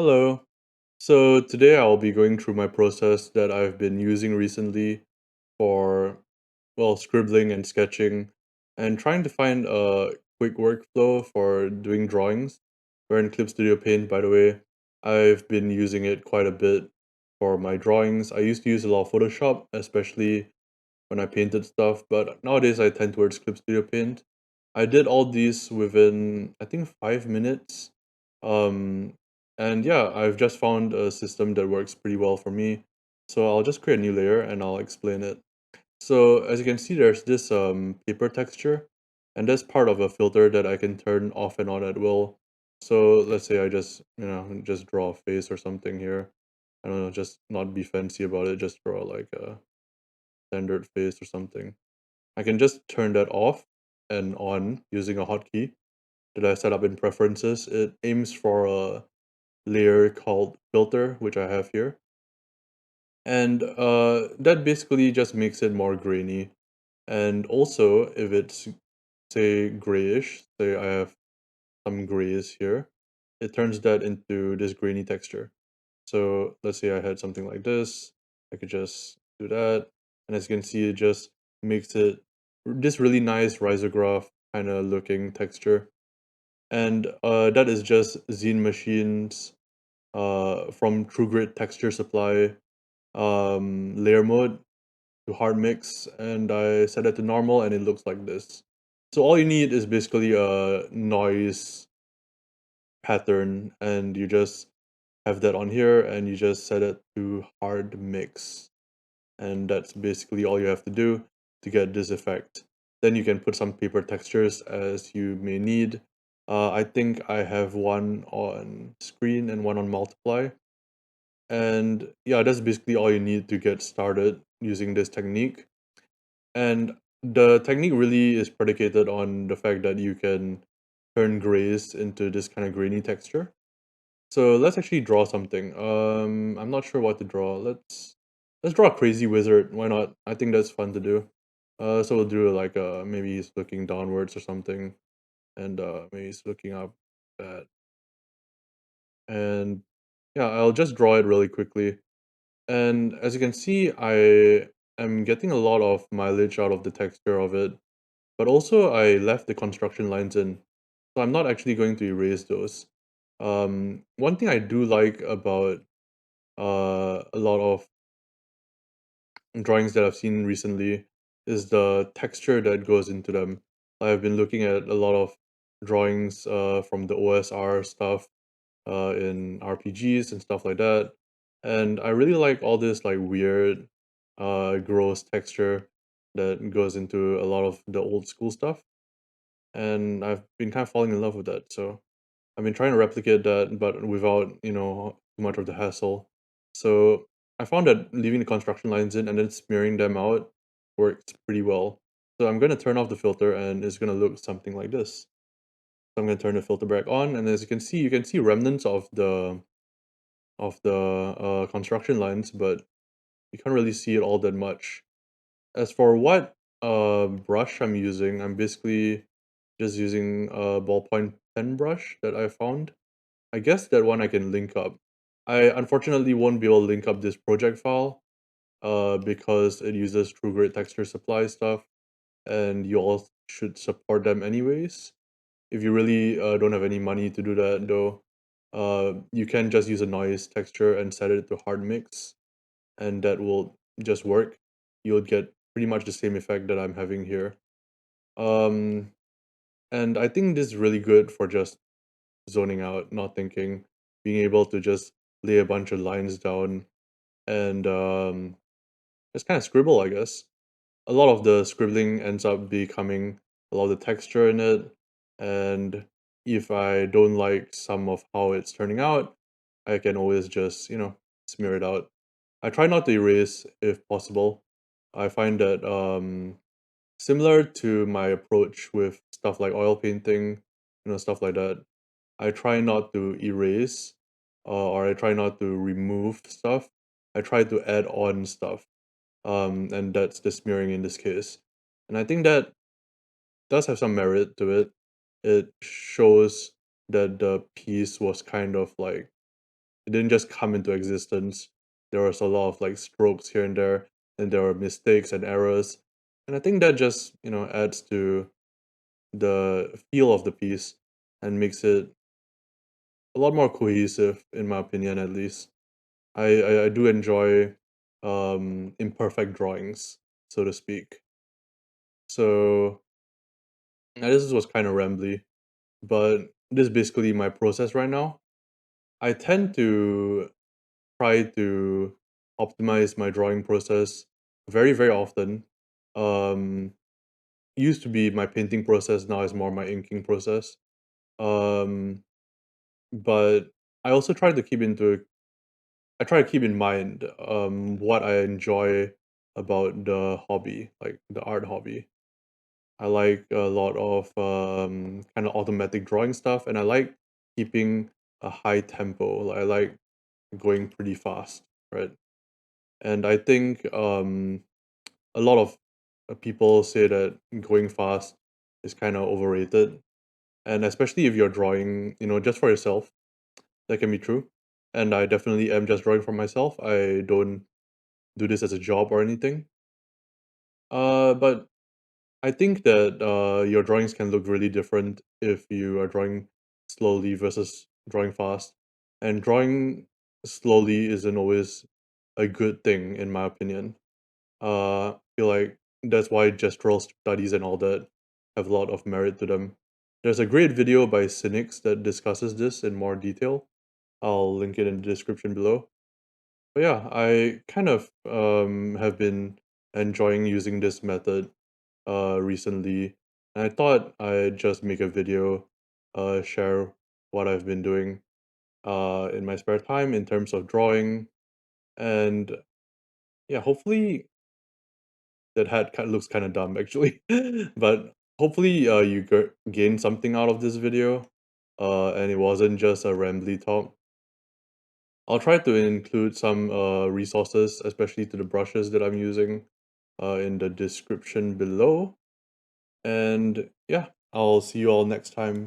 Hello. So today I'll be going through my process that I've been using recently for, well, scribbling and sketching and trying to find a quick workflow for doing drawings. We're in Clip Studio Paint, by the way. I've been using it quite a bit for my drawings. I used to use a lot of Photoshop, especially when I painted stuff, but nowadays I tend towards Clip Studio Paint. I did all these within, I think, 5 minutes. Um, and yeah, I've just found a system that works pretty well for me. So I'll just create a new layer and I'll explain it. So as you can see, there's this paper texture, and that's part of a filter that I can turn off and on at will. So let's say I just, just draw a face or something here. I don't know, just not be fancy about it, just draw like a standard face or something. I can just turn that off and on using a hotkey that I set up in preferences. It aims for a layer called filter, which I have here. And that basically just makes it more grainy. And also, if it's, say, grayish, say I have some grays here, it turns that into this grainy texture. So let's say I had something like this, I could just do that. And as you can see, it just makes it this really nice risograph kind of looking texture. And that is just Zine Machines from TrueGrid Texture Supply layer mode to hard mix, and I set it to normal and it looks like this. So all you need is basically a noise pattern, and you just have that on here and you just set it to hard mix. And that's basically all you have to do to get this effect. Then you can put some paper textures as you may need. I think I have one on screen and one on multiply. And yeah, that's basically all you need to get started using this technique. And the technique really is predicated on the fact that you can turn grays into this kind of grainy texture. So let's actually draw something. I'm not sure what to draw. Let's draw a crazy wizard. Why not? I think that's fun to do. So we'll do like maybe he's looking downwards or something, and maybe he's looking up at, and yeah, I'll just draw it really quickly. And as you can see, I am getting a lot of mileage out of the texture of it, but also I left the construction lines in, so I'm not actually going to erase those. One thing I do like about a lot of drawings that I've seen recently is the texture that goes into them. I've been looking at a lot of drawings from the OSR stuff in RPGs and stuff like that, and I really like all this like weird, gross texture that goes into a lot of the old school stuff, and I've been kind of falling in love with that. So I've been trying to replicate that, but without, too much of the hassle. So I found that leaving the construction lines in and then smearing them out works pretty well. So I'm going to turn off the filter and it's going to look something like this. So I'm going to turn the filter back on, and as you can see remnants of the construction lines, but you can't really see it all that much. As for what brush I'm using, I'm basically just using a ballpoint pen brush that I found. I guess that one I can link up. I unfortunately won't be able to link up this project file because it uses TrueGrid texture supply stuff, and you all should support them anyways. If you really don't have any money to do that though, you can just use a noise texture and set it to hard mix, and that will just work. You'll get pretty much the same effect that I'm having here. Um, and I think this is really good for just zoning out, not thinking, being able to just lay a bunch of lines down and just kind of scribble, I guess. A lot of the scribbling ends up becoming a lot of the texture in it, and if I don't like some of how it's turning out, I can always just, smear it out. I try not to erase if possible. I find that similar to my approach with stuff like oil painting, stuff like that. I try not to erase, or I try not to remove stuff. I try to add on stuff, and that's the smearing in this case. And I think that does have some merit to it. It shows that the piece was kind of like it didn't just come into existence. There was a lot of like strokes here and there, and there were mistakes and errors. And I think that just, adds to the feel of the piece and makes it a lot more cohesive, in my opinion, at least. I do enjoy imperfect drawings, so to speak. So this was kind of rambly, but this is basically my process right now. I tend to try to optimize my drawing process very, very often. Um, Used to be my painting process, now is more my inking process. Um, but I also try to keep in mind what I enjoy about the hobby, like the art hobby. I like a lot of kind of automatic drawing stuff, and I like keeping a high tempo. Like, I like going pretty fast, right? And I think a lot of people say that going fast is kind of overrated, and especially if you're drawing, just for yourself, that can be true. And I definitely am just drawing for myself. I don't do this as a job or anything. But I think that your drawings can look really different if you are drawing slowly versus drawing fast. And drawing slowly isn't always a good thing, in my opinion. I feel like that's why gestural studies and all that have a lot of merit to them. There's a great video by Cynics that discusses this in more detail. I'll link it in the description below. But yeah, I kind of have been enjoying using this method recently. And I thought I'd just make a video, share what I've been doing in my spare time in terms of drawing. And yeah, hopefully that hat kind of looks kind of dumb actually. But hopefully you gain something out of this video. And it wasn't just a rambly talk. I'll try to include some resources, especially to the brushes that I'm using, in the description below. And yeah, I'll see you all next time.